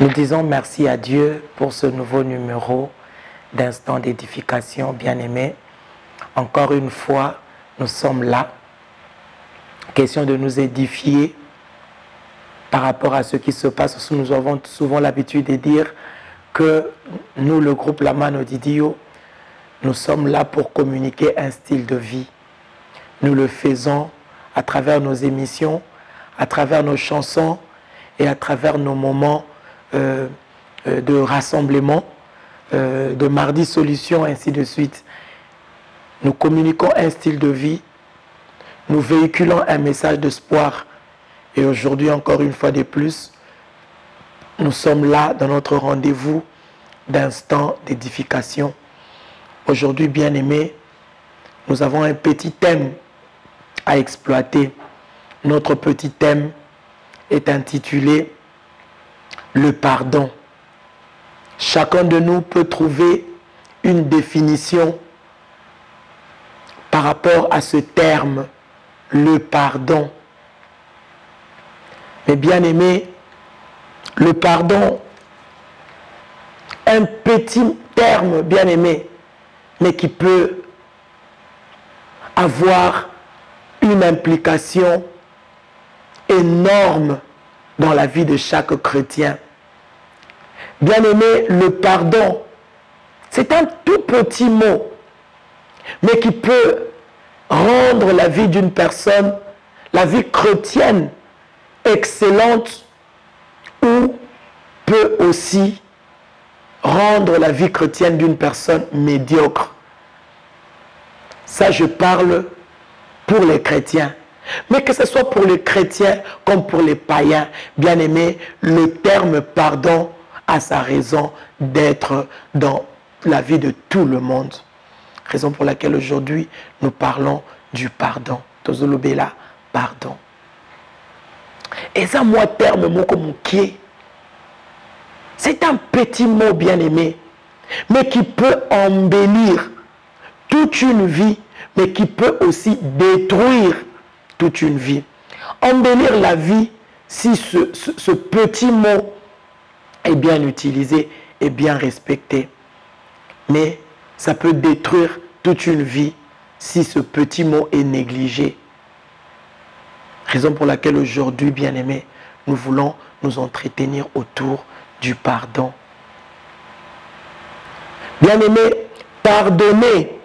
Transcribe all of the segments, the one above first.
Nous disons merci à Dieu pour ce nouveau numéro d'instant d'édification, bien-aimés. Encore une fois, nous sommes là. Question de nous édifier par rapport à ce qui se passe. Nous avons souvent l'habitude de dire que nous, le groupe La Mano di Dio, nous sommes là pour communiquer un style de vie. Nous le faisons à travers nos émissions, à travers nos chansons et à travers nos moments de rassemblement, de mardi solution, ainsi de suite. Nous communiquons un style de vie, nous véhiculons un message d'espoir. Et aujourd'hui, encore une fois de plus, nous sommes là dans notre rendez-vous d'instant d'édification. Aujourd'hui, bien-aimés, nous avons un petit thème à exploiter. Notre petit thème est intitulé « Le pardon ». Chacun de nous peut trouver une définition par rapport à ce terme, le pardon. Mais bien aimé, le pardon, un petit terme bien aimé, mais qui peut avoir une implication énorme dans la vie de chaque chrétien. Bien aimé, le pardon, c'est un tout petit mot, mais qui peut rendre la vie d'une personne, la vie chrétienne, excellente, ou peut aussi rendre la vie chrétienne d'une personne médiocre. Ça, je parle pour les chrétiens. Mais que ce soit pour les chrétiens comme pour les païens, bien aimés, le terme pardon a sa raison d'être dans la vie de tout le monde. Raison pour laquelle aujourd'hui nous parlons du pardon. Tozolobela, pardon. Et ça, moi, terme moko mukie, c'est un petit mot bien aimé, mais qui peut embellir toute une vie, mais qui peut aussi détruire toute une vie. Embellir la vie si ce petit mot est bien utilisé et bien respecté. Mais ça peut détruire toute une vie si ce petit mot est négligé. Raison pour laquelle aujourd'hui, bien aimés, nous voulons nous entretenir autour du pardon. Bien aimés, pardonner.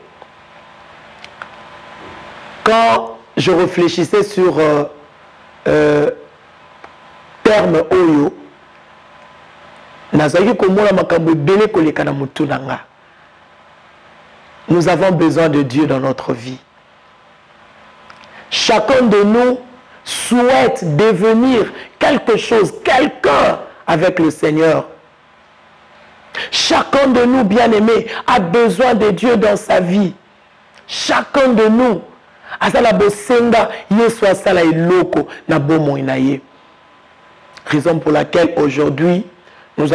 Quand je réfléchissais sur terme oyo, nous avons besoin de Dieu dans notre vie. Chacun de nous souhaite devenir quelque chose, quelqu'un avec le Seigneur. Chacun de nous, bien-aimés, a besoin de Dieu dans sa vie. Chacun de nous raison pour laquelle aujourd'hui nous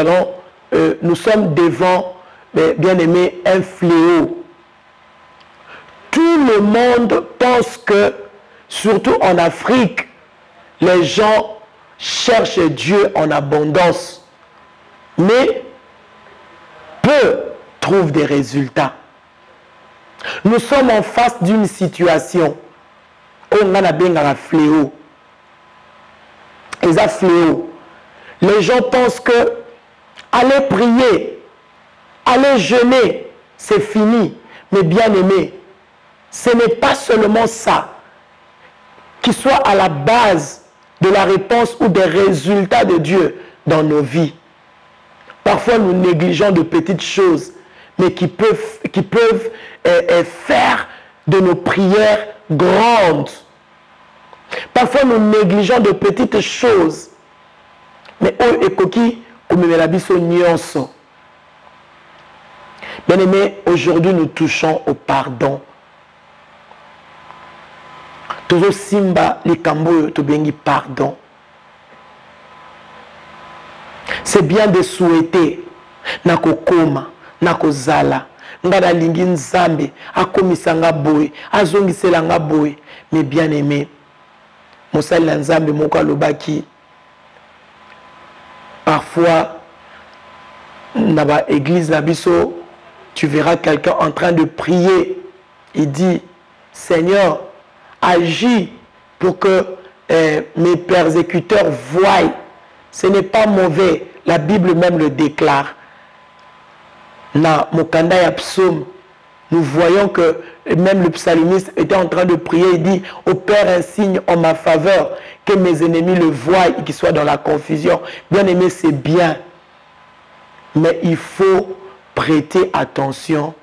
sommes devant, bien-aimés, un fléau. Tout le monde pense que, surtout en Afrique, les gens cherchent Dieu en abondance, mais peu trouvent des résultats. Nous sommes en face d'une situation où on a un fléau. Et un fléau. Les gens pensent que aller prier, aller jeûner, c'est fini. Mais bien aimé, ce n'est pas seulement ça qui soit à la base de la réponse ou des résultats de Dieu dans nos vies. Parfois, nous négligeons de petites choses, mais qui peuvent faire de nos prières grandes. Parfois, nous négligeons de petites choses, mais bien aimé, aujourd'hui, nous touchons au pardon. Tozo simba likambo to bengi pardon. C'est bien de souhaiter nako koma, nako zala, ngada lingi nzambe, akomisa nga boy, azongisela nga boy, mais bien aimé, mosali nzambe moko alobaki, parfois dans l'église Nabiso, tu verras quelqu'un en train de prier. Il dit, Seigneur, agis pour que mes persécuteurs voient. Ce n'est pas mauvais. La Bible même le déclare. Dans Mokanda ya Psaume, nous voyons que même le psalmiste était en train de prier. Il dit, opère un signe en ma faveur, que mes ennemis le voient et qu'ils soient dans la confusion. Bien aimé, c'est bien. Mais il faut prêter attention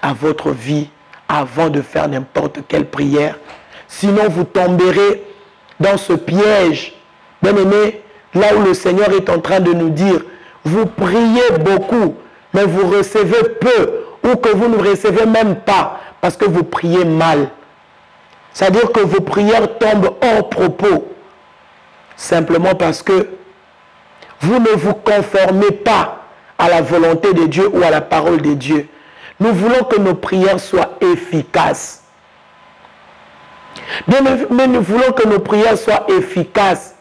à votre vie avant de faire n'importe quelle prière. Sinon, vous tomberez dans ce piège. Bien aimé, là où le Seigneur est en train de nous dire, vous priez beaucoup, mais vous recevez peu, ou que vous ne recevez même pas, parce que vous priez mal. C'est-à-dire que vos prières tombent hors propos, simplement parce que vous ne vous conformez pas à la volonté de Dieu ou à la parole de Dieu. Nous voulons que nos prières soient efficaces. Bien, mais nous voulons que nos prières soient efficaces.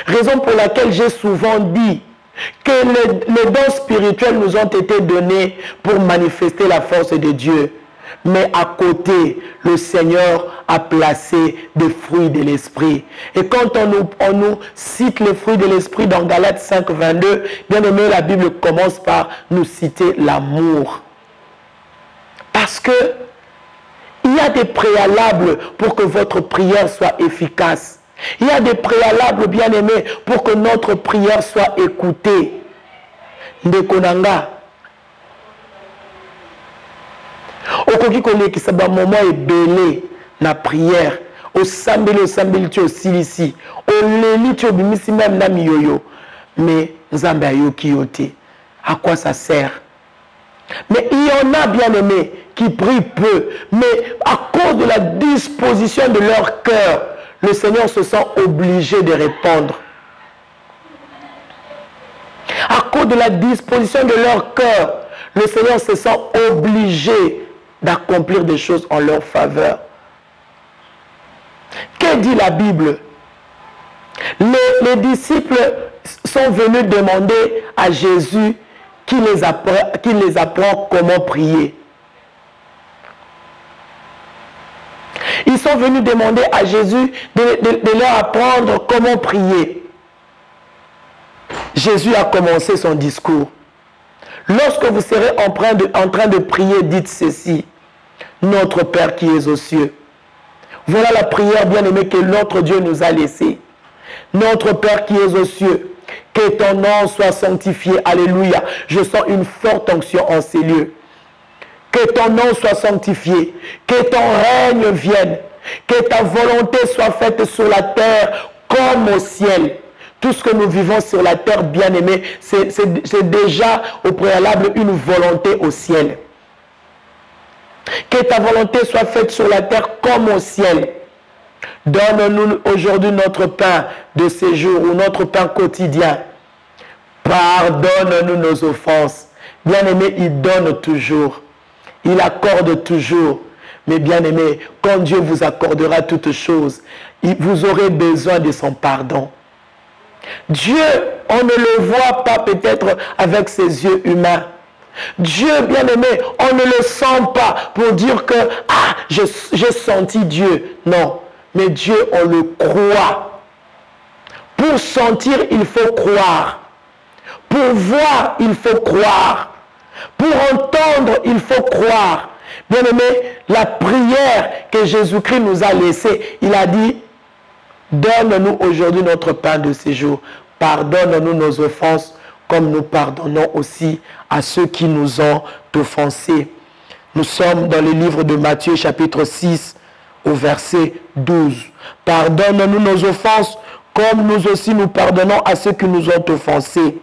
Raison pour laquelle j'ai souvent dit que les dons spirituels nous ont été donnés pour manifester la force de Dieu. Mais à côté, le Seigneur a placé des fruits de l'Esprit. Et quand on nous cite les fruits de l'Esprit dans Galates 5, 22, bien aimé, la Bible commence par nous citer l'amour. Parce que il y a des préalables pour que votre prière soit efficace. Il y a des préalables, bien aimés, pour que notre prière soit écoutée. Ndekonanga. Okoki kolekisa ba moment ebele na prière. Osambeli tu osilisi. Oleli tu obimisi même na miyoyo. Mais Nzambe ayoki yote. À quoi ça sert? Mais il y en a, bien aimés, qui prient peu. Mais à cause de la disposition de leur cœur, le Seigneur se sent obligé de répondre. À cause de la disposition de leur cœur, le Seigneur se sent obligé d'accomplir des choses en leur faveur. Que dit la Bible? Les disciples sont venus demander à Jésus qui les apprend comment prier. Ils sont venus demander à Jésus de leur apprendre comment prier. Jésus a commencé son discours. Lorsque vous serez en train de prier, dites ceci. Notre Père qui es aux cieux. Voilà la prière bien-aimée que notre Dieu nous a laissée. Notre Père qui es aux cieux. Que ton nom soit sanctifié. Alléluia. Je sens une forte onction en ces lieux. Que ton nom soit sanctifié. Que ton règne vienne. Que ta volonté soit faite sur la terre comme au ciel. Tout ce que nous vivons sur la terre, bien-aimé, c'est déjà au préalable une volonté au ciel. Que ta volonté soit faite sur la terre comme au ciel. Donne-nous aujourd'hui notre pain de ce jour ou notre pain quotidien. Pardonne-nous nos offenses. Bien-aimé, il donne toujours. Il accorde toujours. Mais bien-aimé, quand Dieu vous accordera toutes choses, vous aurez besoin de son pardon. Dieu, on ne le voit pas peut-être avec ses yeux humains. Dieu, bien-aimé, on ne le sent pas pour dire que « Ah, j'ai senti Dieu ». Non, mais Dieu, on le croit. Pour sentir, il faut croire. Pour voir, il faut croire. Pour entendre, il faut croire. Bien-aimé, la prière que Jésus-Christ nous a laissée, il a dit « Donne-nous aujourd'hui notre pain de ce jour. Pardonne-nous nos offenses, comme nous pardonnons aussi à ceux qui nous ont offensés. » Nous sommes dans le livre de Matthieu, chapitre 6, au verset 12. « Pardonne-nous nos offenses, comme nous aussi nous pardonnons à ceux qui nous ont offensés. »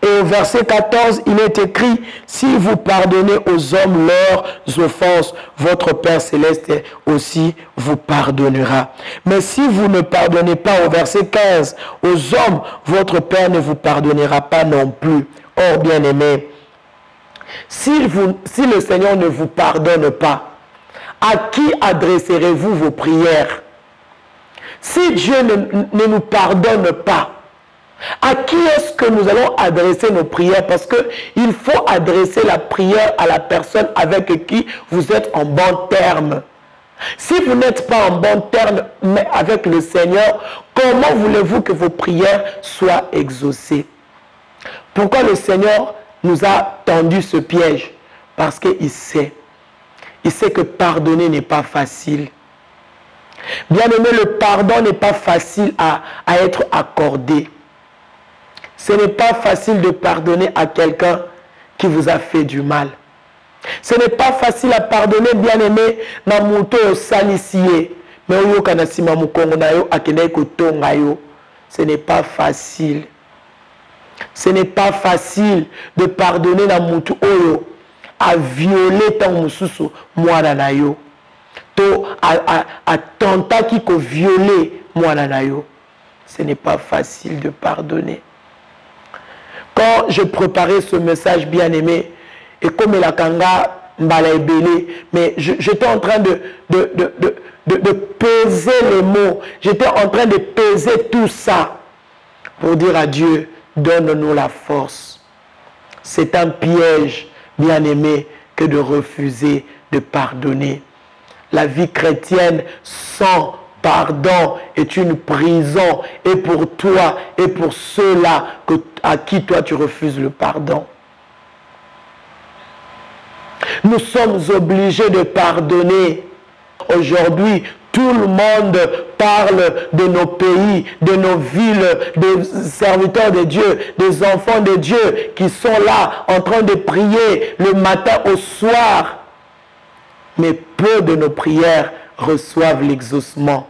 Et au verset 14, il est écrit, « Si vous pardonnez aux hommes leurs offenses, votre Père Céleste aussi vous pardonnera. Mais si vous ne pardonnez pas, au verset 15, aux hommes, votre Père ne vous pardonnera pas non plus. Or, bien-aimés, si le Seigneur ne vous pardonne pas, à qui adresserez-vous vos prières? Si Dieu ne nous pardonne pas, À qui est-ce que nous allons adresser nos prières? Parce qu'il faut adresser la prière à la personne avec qui vous êtes en bon terme. Si vous n'êtes pas en bon terme avec le Seigneur, comment voulez-vous que vos prières soient exaucées? Pourquoi le Seigneur nous a tendu ce piège? Parce qu'il sait. Il sait que pardonner n'est pas facile. Bien aimé, le pardon n'est pas facile à être accordé. Ce n'est pas facile de pardonner à quelqu'un qui vous a fait du mal. Ce n'est pas facile à pardonner, bien aimé, na muto yo salisiye. Mais oyo kanasima mukongo na yo akende kotonga yo. Ce n'est pas facile. Ce n'est pas facile de pardonner na mutu oyo a violer tant mususu mwana na yo. To a tenta qui ko violer mwana na yo. Ce n'est pas facile de pardonner. Quand je préparais ce message, bien aimé, et comme la kanga mbala ebele, mais j'étais en train de peser les mots. J'étais en train de peser tout ça pour dire à Dieu, donne-nous la force. C'est un piège, bien aimé, que de refuser de pardonner. La vie chrétienne sans pardon est une prison, et pour toi et pour ceux-là à qui toi tu refuses le pardon. Nous sommes obligés de pardonner. Aujourd'hui, tout le monde parle de nos pays, de nos villes, des serviteurs de Dieu, des enfants de Dieu qui sont là en train de prier le matin au soir. Mais peu de nos prières reçoivent l'exaucement.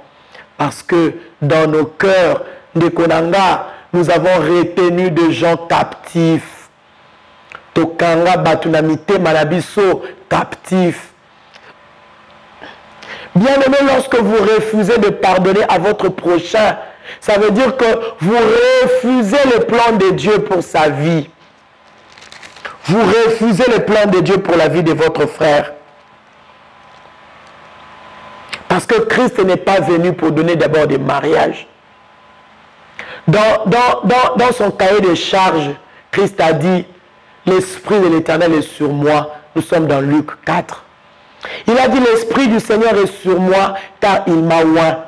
Parce que dans nos cœurs de Konanga, nous avons retenu des gens captifs. Tokanga batunamite manabiso captif. Bien aimé, lorsque vous refusez de pardonner à votre prochain, ça veut dire que vous refusez le plan de Dieu pour sa vie. Vous refusez le plan de Dieu pour la vie de votre frère. Parce que Christ n'est pas venu pour donner d'abord des mariages. Dans son cahier de charges, Christ a dit, l'Esprit de l'Éternel est sur moi. Nous sommes dans Luc 4. Il a dit, l'Esprit du Seigneur est sur moi, car il m'a oint.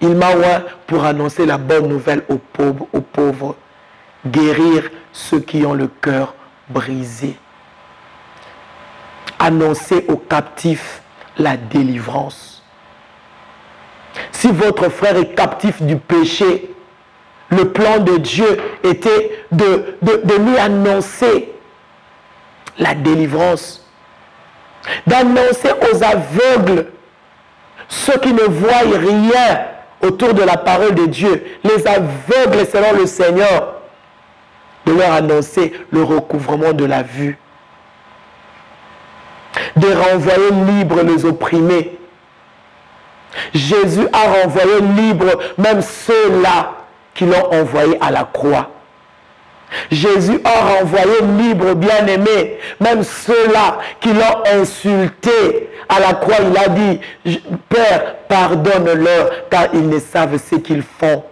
Il m'a oint pour annoncer la bonne nouvelle aux pauvres, guérir ceux qui ont le cœur brisé, annoncer aux captifs la délivrance. Si votre frère est captif du péché, le plan de Dieu était de lui annoncer la délivrance, d'annoncer aux aveugles, ceux qui ne voient rien autour de la parole de Dieu, les aveugles selon le Seigneur, de leur annoncer le recouvrement de la vue, de renvoyer libres les opprimés. Jésus a renvoyé libres même ceux-là qui l'ont envoyé à la croix. Jésus a renvoyé libre, bien-aimé, même ceux-là qui l'ont insulté à la croix. Il a dit, Père, pardonne-leur, car ils ne savent ce qu'ils font.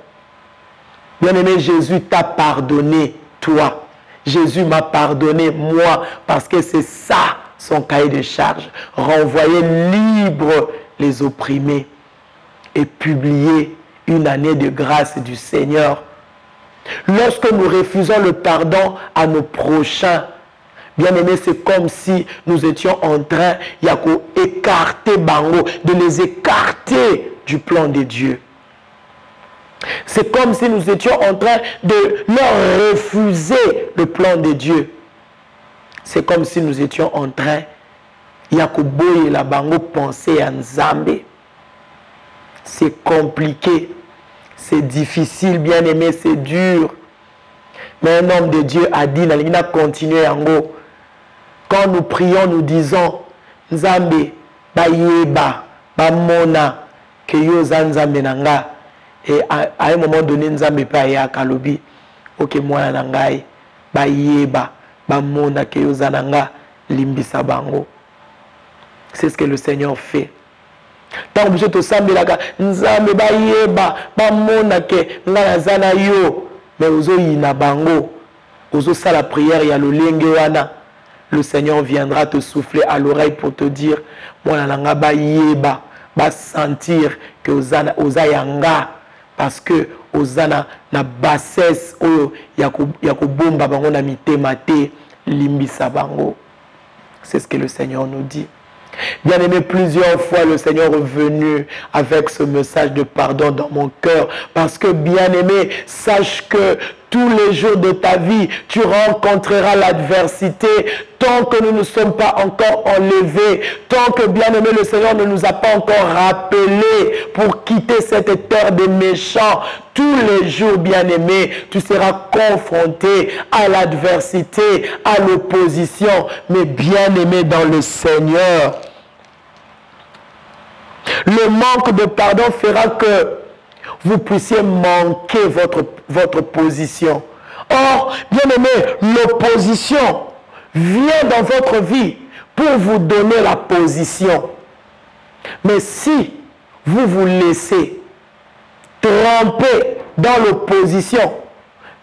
Bien-aimé, Jésus t'a pardonné, toi. Jésus m'a pardonné, moi, parce que c'est ça, son cahier de charge. Renvoyer libre les opprimés et publier une année de grâce du Seigneur. Lorsque nous refusons le pardon à nos prochains, bien aimé, c'est comme si nous étions en train d'écarter Bango, de les écarter du plan de Dieu. C'est comme si nous étions en train de leur refuser le plan de Dieu. C'est comme si nous étions en train Yakobo et la Bango penser à Nzambe. C'est compliqué. C'est difficile, bien aimé, c'est dur. Mais un homme de Dieu a dit, il a continué en haut. Quand nous prions, nous disons, Nzambe, ba yeba, ba mona, que yo Nzambe nanga. Et à un moment donné, Nzambe pa ya kalobi, ok moi nangai, ba yeba, ba mona, que yo zananga, limbisa bango. C'est ce que le Seigneur fait. Tant que je te sambelaka, Nzambe ba yeba, ba mona ke ngana zana yo. mais ozo ina bango, ozo sa la prière ya lolenge wana, le Seigneur viendra te souffler à l'oreille pour te dire, moi nanga ba yeba, ba sentir que oza yanga, parce que ozana na bassesse oyo yako bomba bango na mitema te limbisa bango. C'est ce que le Seigneur nous dit. Bien-aimé, plusieurs fois le Seigneur est venu avec ce message de pardon dans mon cœur. Parce que, bien-aimé, sache que tous les jours de ta vie, tu rencontreras l'adversité tant que nous ne sommes pas encore enlevés, tant que, bien-aimé, le Seigneur ne nous a pas encore rappelés pour quitter cette terre des méchants. Tous les jours, bien-aimé, tu seras confronté à l'adversité, à l'opposition, mais bien-aimé dans le Seigneur. Le manque de pardon fera que vous puissiez manquer votre position. Or, bien-aimé, l'opposition vient dans votre vie pour vous donner la position. Mais si vous vous laissez tremper dans l'opposition,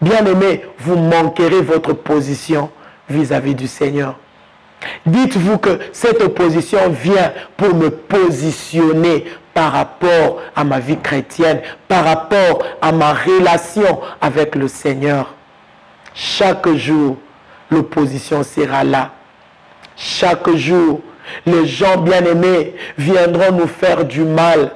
bien-aimé, vous manquerez votre position vis-à-vis du Seigneur. Dites-vous que cette opposition vient pour me positionner par rapport à ma vie chrétienne, par rapport à ma relation avec le Seigneur. Chaque jour, l'opposition sera là. Chaque jour, les gens bien-aimés viendront nous faire du mal.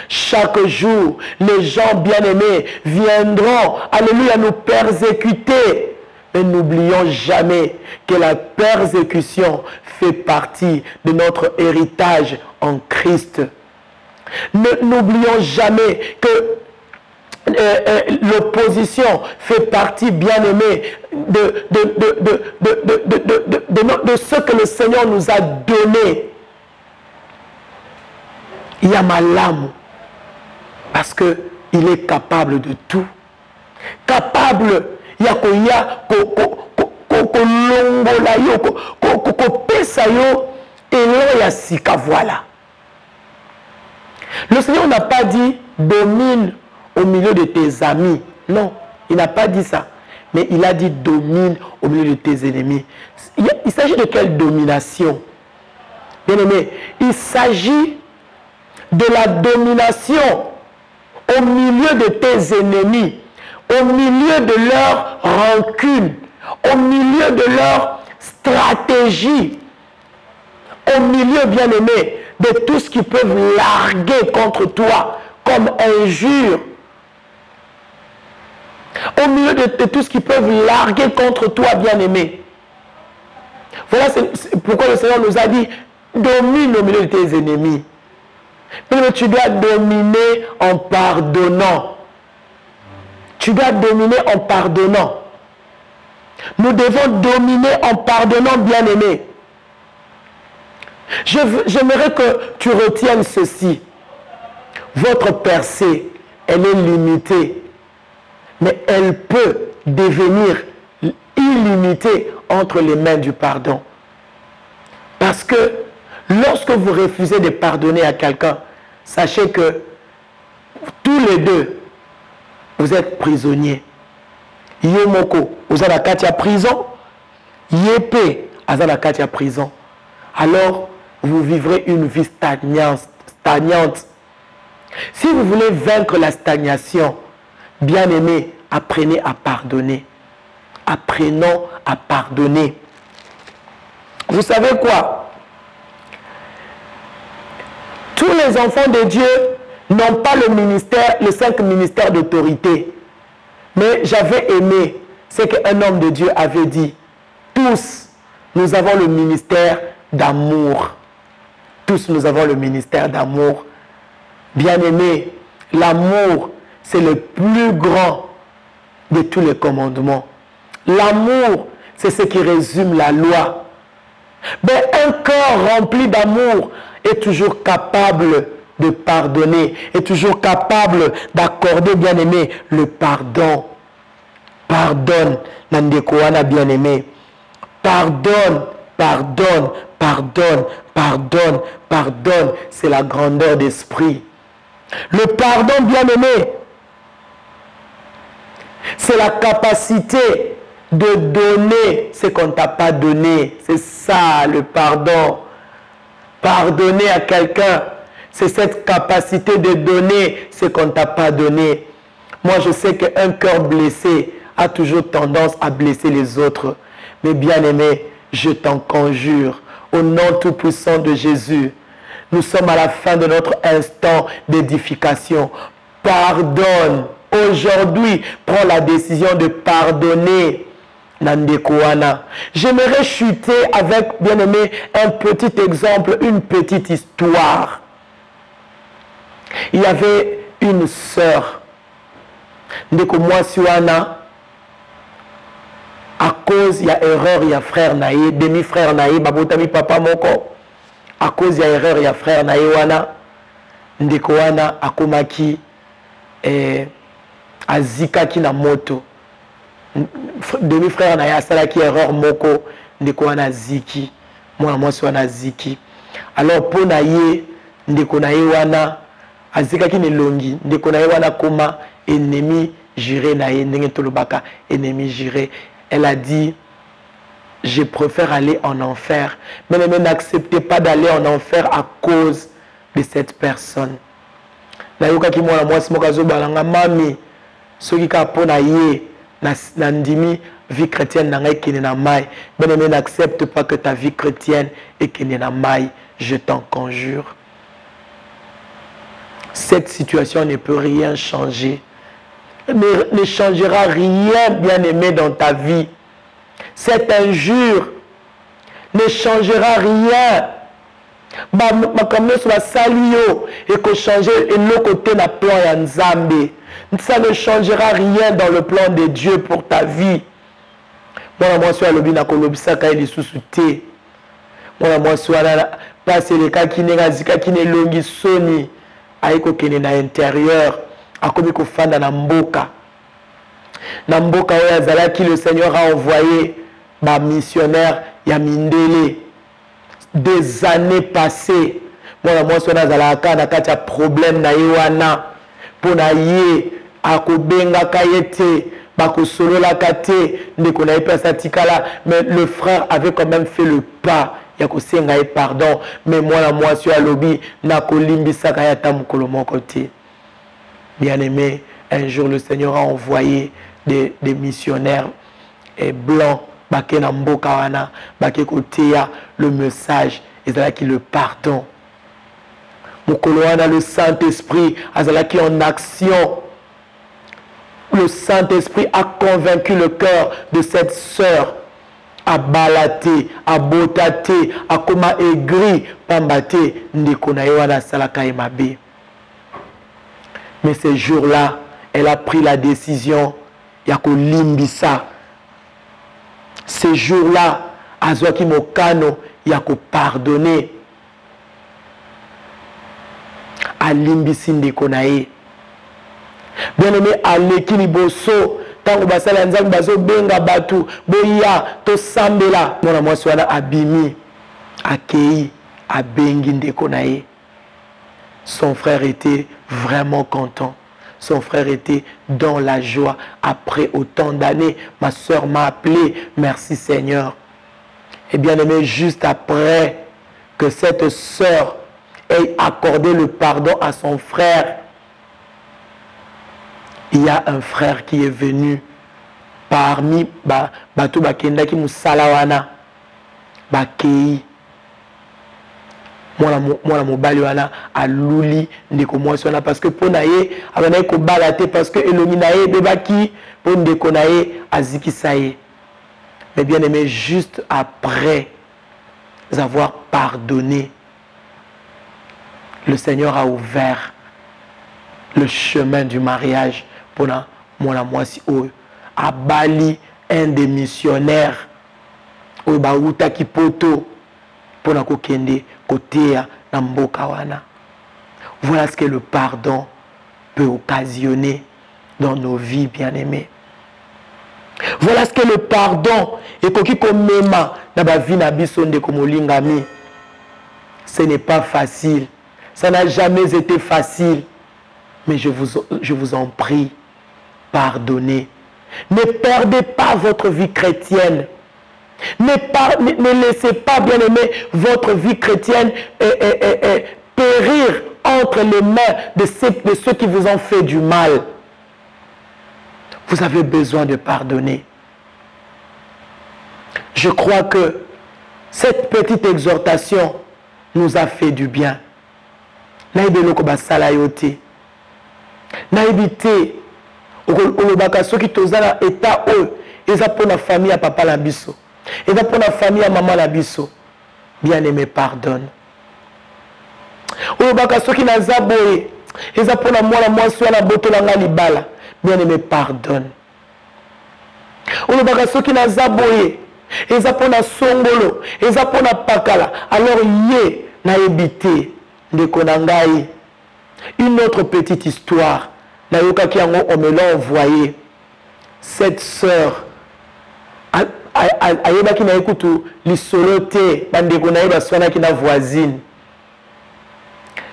Chaque jour, les gens bien-aimés viendront, alléluia, nous persécuter. Mais n'oublions jamais que la persécution fait partie de notre héritage en Christ. N'oublions jamais que l'opposition fait partie, bien-aimé, de ce que le Seigneur nous a donné. Il y a Malamu, parce qu'il est capable de tout. Capable, il y a voilà. Le Seigneur n'a pas dit domine au milieu de tes amis. Non, il n'a pas dit ça. Mais il a dit domine au milieu de tes ennemis. Il s'agit de quelle domination? Bien aimé, il s'agit de la domination au milieu de tes ennemis, au milieu de leur rancune, au milieu de leur stratégie, au milieu, bien aimé, de tout ce qu'ils peuvent larguer contre toi comme injure, au milieu de tout ce qu'ils peuvent larguer contre toi, bien aimé. Voilà pourquoi le Seigneur nous a dit domine au milieu de tes ennemis. Mais tu dois dominer en pardonnant. Tu dois dominer en pardonnant. Nous devons dominer en pardonnant, bien-aimé. J'aimerais que tu retiennes ceci. Votre percée, elle est limitée. Mais elle peut devenir illimitée entre les mains du pardon. Parce que lorsque vous refusez de pardonner à quelqu'un, sachez que tous les deux, vous êtes prisonniers. Yomoko, vous êtes à Katia prison. Yépé, vous êtes à Katia prison. Alors, vous vivrez une vie stagnante. Si vous voulez vaincre la stagnation, bien-aimés, apprenez à pardonner. Apprenons à pardonner. Vous savez quoi? Tous les enfants de Dieu n'ont pas le ministère, les 5 ministères d'autorité. Mais j'avais aimé ce qu'un homme de Dieu avait dit. Tous, nous avons le ministère d'amour. Tous, nous avons le ministère d'amour. Bien-aimé, l'amour, c'est le plus grand de tous les commandements. L'amour, c'est ce qui résume la loi. Mais un cœur rempli d'amour est toujours capable de pardonner, est toujours capable d'accorder, bien-aimé, le pardon. Pardonne, Nandekoana, bien-aimé. Pardonne, pardonne, pardonne, pardonne, pardonne. C'est la grandeur d'esprit. Le pardon, bien-aimé, C'est la capacité de donner ce qu'on ne t'a pas donné. C'est ça le pardon. Pardonner à quelqu'un, c'est cette capacité de donner ce qu'on ne t'a pas donné. Moi, je sais qu'un cœur blessé a toujours tendance à blesser les autres. Mais bien aimé, je t'en conjure, au nom tout-puissant de Jésus, nous sommes à la fin de notre instant d'édification. Pardonne. Aujourd'hui, prends la décision de pardonner. Nandekouana. J'aimerais chuter avec, bien aimé, un petit exemple, une petite histoire. Il y avait une sœur, Ndeko Mwasiwana, à cause, il y a erreur, il y a frère Naïe, demi-frère Naïe, babotami papa moko, à cause, il y a erreur, il y a frère Naïe wana, Ndeko wana, akomaki, azikaki na moto. Demi-frère Naïe, asalaki erreur moko, Ndeko wana ziki, moi wana ziki. Alors, pour Naïe, Ndeko Naïe wana, azikaki ne longi, Ndeko Naïe wana koma, ennemi juré Naïe, ndenge tolobaka, ennemi juré. Elle a dit, je préfère aller en enfer. Mais n'acceptez pas d'aller en enfer à cause de cette personne. Nayoka ki mwana mwasi mokazo balanga mami, soki ka pona ye, na ndimi vie chrétienne na ngai kene na mai. Mais n'accepte pas que ta vie chrétienne est kene na mai. Je t'en conjure. Cette situation ne peut rien changer. Ne changera rien, bien-aimé, dans ta vie. Cette injure ne changera rien. Et que changer le côté na plan ya Nzambe. Ça ne changera rien dans le plan de Dieu pour ta vie. Moi, je suis à l'obina kolobisa ka ili susute. Moi, je suis à passer les cas qui ne longi soni. Aiko kene na intérieur. Akomi kofanda na mboka. Na mboka oya zalaki le Seigneur a envoyé ba missionnaire ya mindele. Des années passées. Moi sona zalaka na kati ya problème na yewana. Pona ye akobenga kayete bakosolola kate ndeko na epesa tikala, mais le frère avait quand même fait le pas. Yakosenga pardon, mais moi sur alobi na kolimbisa kayata mukolo moko te. Bien-aimé, un jour le Seigneur a envoyé des missionnaires blancs, baké na mboka wana, baké koteya le message, ezalaki le pardon. Mukolo wana le Saint-Esprit azalaki en action. Le Saint-Esprit a convaincu le cœur de cette sœur à balater, à botater, à koma aigri, pambate, ndeko na wana salaka emabe. Mais ce jour-là, elle a pris la décision, yako limbisa. Ce jour-là, azwaki mokano, yako pardonner. A limbisi ndeko na ye. Bien-aimé, aleki liboso, tango basala nzambe bazo benga batu, boya, to sambela, mwana mwasi wana abimi, akei, abengi ndeko na ye. Son frère était vraiment content. Son frère était dans la joie. Après autant d'années, ma soeur m'a appelé. Merci Seigneur. Et bien aimé, juste après que cette soeur ait accordé le pardon à son frère, il y a un frère qui est venu parmi Batu Bakenda ki Musalawana Bakei. Moi mobali wana aluli ndeko mwasi wana parce que pona ye abana ko balate parce que elongi na ye bebaki pon ndeko na ye azikisa ye. Mais bien aimé, juste après avoir pardonné, le Seigneur a ouvert le chemin du mariage pour mwana mwasi oyo abali un des missionnaires oyo bauta kipoto pona kokende kotea na mboka wana. Voilà ce que le pardon peut occasionner dans nos vies, bien-aimés. Voilà ce que le pardon et koki komema na ba vie na biso ndeko molingami. Ce n'est pas facile. Ça n'a jamais été facile. Mais je vous en prie, pardonnez. Ne perdez pas votre vie chrétienne. Ne laissez pas, bien-aimés, votre vie chrétienne périr entre les mains de ceux qui vous ont fait du mal. Vous avez besoin de pardonner. Je crois que cette petite exhortation nous a fait du bien. Naïbeloko basala yote. Naïbité. Olobaka soki tozala état eux. Eza pour la famille à papa la biso. Eza pour la famille à maman la biso. Bien-aimé, pardonne. Olobaka soki naza boye. Eza pour la mwana mwasi wana botolanga libala. Bien-aimé, pardonne. Olobaka soki naza boye. Eza pour la songolo. Eza pour la pakala. Alors yé na ebité de konangai. Une autre petite histoire. Na yoka ki yango on me l'a envoyé. Cette sœur ayeba ki na ekutu lisolote bandeko na yeba swana ki na voisine.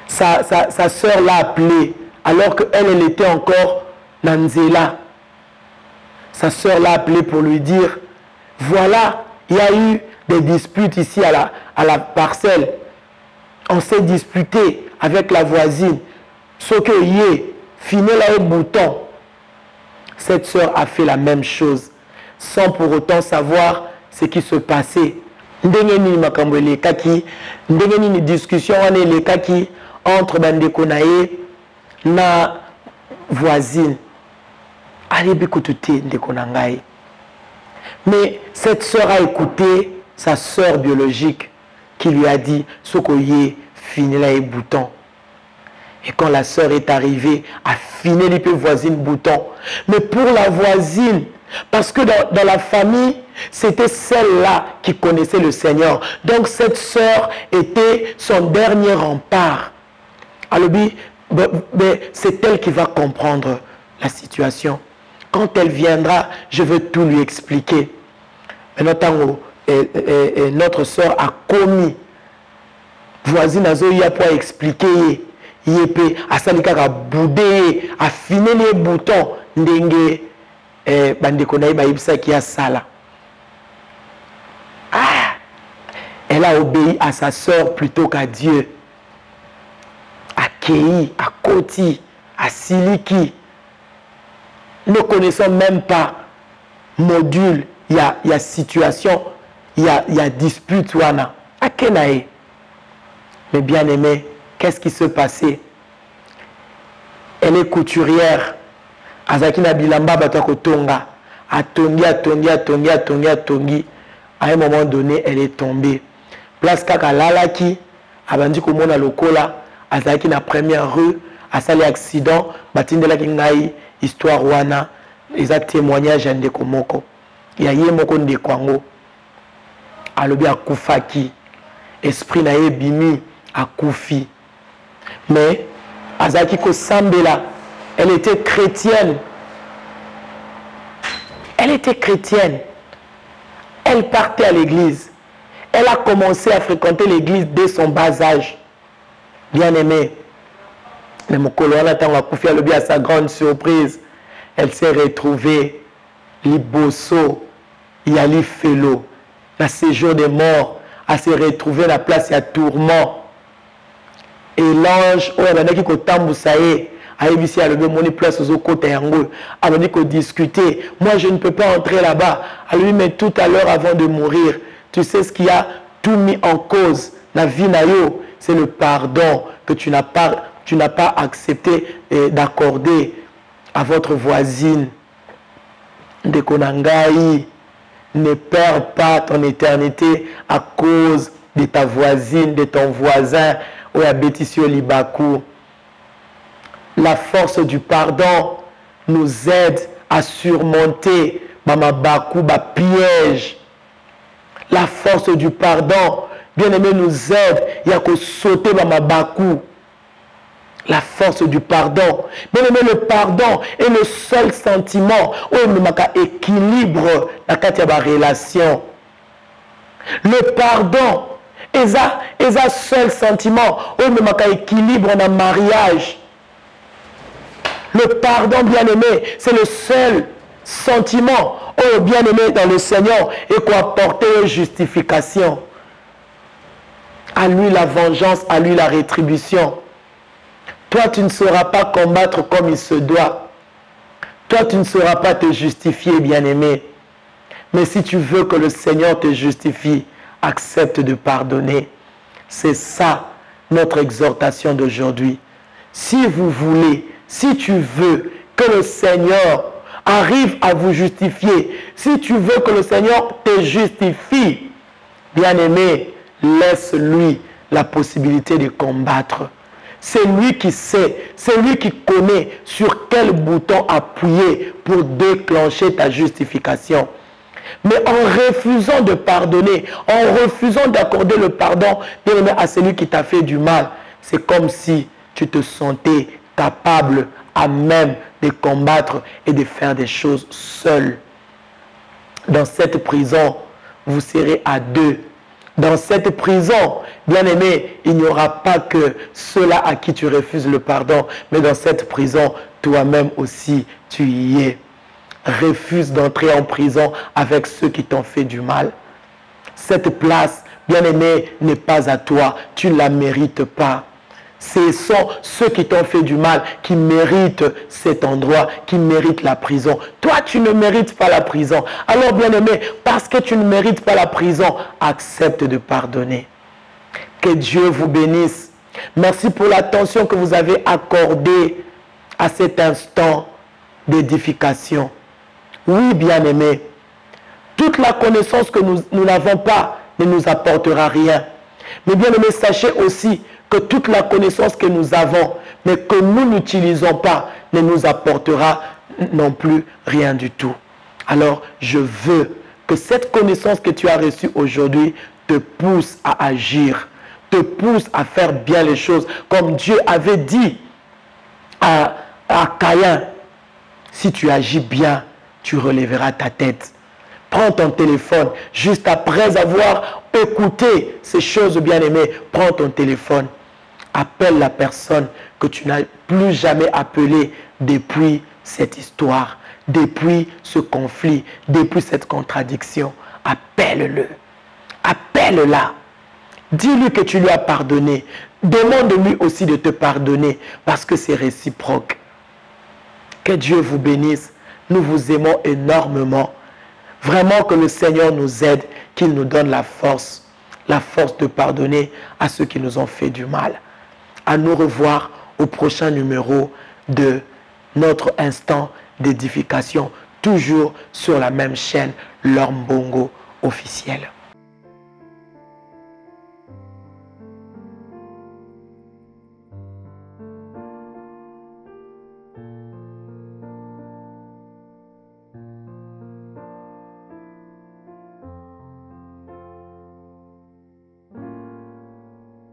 Sa sœur l'a appelée alors qu'elle était encore Nanzela. Sa sœur l'a appelée pour lui dire voilà, il y a eu des disputes ici à la parcelle. On s'est disputé avec la voisine. Ce que yé, fini là bouton. Cette sœur a fait la même chose sans pour autant savoir ce qui se passait. Ndengeni makambo elekaki, ndengeni ni discussion wana elekaki entre bandeko na ye na voisine. Alibi kutute ndeko na ngai. Mais cette sœur a écouté sa sœur biologique qui lui a dit Sokoye, fini là et bouton. Et quand la sœur est arrivée, a fini les voisines bouton. Mais pour la voisine, parce que dans la famille, c'était celle-là qui connaissait le Seigneur. Donc cette sœur était son dernier rempart. Alors, c'est elle qui va comprendre la situation. Quand elle viendra, je veux tout lui expliquer. Maintenant, notre sœur a commis. Voisine a zoïa pour expliquer. Yépe, a salika a boudé, a fini les boutons. Ndenge, bandeko ba ibsa qui a sala. Ah! Elle a obéi à sa sœur plutôt qu'à Dieu. À Kei, à Koti, à Siliki. Ne connaissons même pas module, il y a situation, il y a dispute wana. À Kenae. Mais bien aimé, qu'est-ce qui se passait? Elle est couturière. Azakina bilamba batako tonga. Atongi. À un moment donné, elle est tombée. Place kaka lalaki, abandi komona lokola, azakina première rue, asali accident, batindela kingai. Histoire wana, ils ont témoignage à Ndeko Moko. Il y a Yemoko Ndeko Ango. Alobi a Koufaki. Esprit nae bimi a Koufi. Mais, Azaki Ko Sambela, elle était chrétienne. Elle était chrétienne. Elle partait à l'église. Elle a commencé à fréquenter l'église dès son bas âge. Bien aimé. Mais mon colonel attend à Koufi Alobi à sa grande surprise. Elle s'est retrouvée, Liboso, Yali Felo, la séjour des morts, elle s'est retrouvée à la place à tourment. Et l'ange, oh, il y a qui tamboussaye, a ici à lever mon place aux côtés yango, a dit qu'on discutait. Moi, je ne peux pas entrer là-bas. À lui, mais tout à l'heure avant de mourir, tu sais ce qui a tout mis en cause, la vie nayo, c'est le pardon que tu n'as pas accepté d'accorder à votre voisine. Ndekonangai, ne perds pas ton éternité à cause de ta voisine, de ton voisin ou à Bétissio Libakou. La force du pardon nous aide à surmonter Mamabakou, piège. La force du pardon, bien aimé, nous aide. Il y a que sauter Mamabakou. La force du pardon. Bien aimé, le pardon est le seul sentiment où il y a équilibre dans la relation. Le pardon est le seul sentiment où il y a équilibre dans le mariage. Le pardon, bien aimé, c'est le seul sentiments, oh bien-aimé dans le Seigneur, et qu'on apporte justification. À lui la vengeance, à lui la rétribution. Toi, tu ne sauras pas combattre comme il se doit. Toi, tu ne sauras pas te justifier, bien-aimé. Mais si tu veux que le Seigneur te justifie, accepte de pardonner. C'est ça notre exhortation d'aujourd'hui. Si vous voulez, si tu veux que le Seigneur arrive à vous justifier, si tu veux que le Seigneur te justifie, bien-aimé, laisse-lui la possibilité de combattre. C'est lui qui sait, c'est lui qui connaît sur quel bouton appuyer pour déclencher ta justification. Mais en refusant de pardonner, en refusant d'accorder le pardon, bien-aimé, à celui qui t'a fait du mal, c'est comme si tu te sentais capable à même de combattre et de faire des choses seul. Dans cette prison, vous serez à deux. Dans cette prison, bien-aimé, il n'y aura pas que ceux-là à qui tu refuses le pardon, mais dans cette prison, toi-même aussi, tu y es. Refuse d'entrer en prison avec ceux qui t'ont fait du mal. Cette place, bien-aimé, n'est pas à toi. Tu ne la mérites pas. Ce sont ceux qui t'ont fait du mal qui méritent cet endroit, qui méritent la prison. Toi, tu ne mérites pas la prison. Alors, bien-aimé, parce que tu ne mérites pas la prison, accepte de pardonner. Que Dieu vous bénisse. Merci pour l'attention que vous avez accordée à cet instant d'édification. Oui, bien-aimé, toute la connaissance que nous n'avons pas ne nous apportera rien. Mais bien-aimé, sachez aussi que toute la connaissance que nous avons, mais que nous n'utilisons pas, ne nous apportera non plus rien du tout. Alors, je veux que cette connaissance que tu as reçue aujourd'hui te pousse à agir, te pousse à faire bien les choses, comme Dieu avait dit à Caïn. Si tu agis bien, tu relèveras ta tête. Prends ton téléphone, juste après avoir écouté ces choses bien-aimées, prends ton téléphone. Appelle la personne que tu n'as plus jamais appelée depuis cette histoire, depuis ce conflit, depuis cette contradiction. Appelle-le. Appelle-la. Dis-lui que tu lui as pardonné. Demande-lui aussi de te pardonner parce que c'est réciproque. Que Dieu vous bénisse. Nous vous aimons énormément. Vraiment que le Seigneur nous aide, qu'il nous donne la force de pardonner à ceux qui nous ont fait du mal. À nous revoir au prochain numéro de notre instant d'édification, toujours sur la même chaîne, L'Homme Bongo officiel.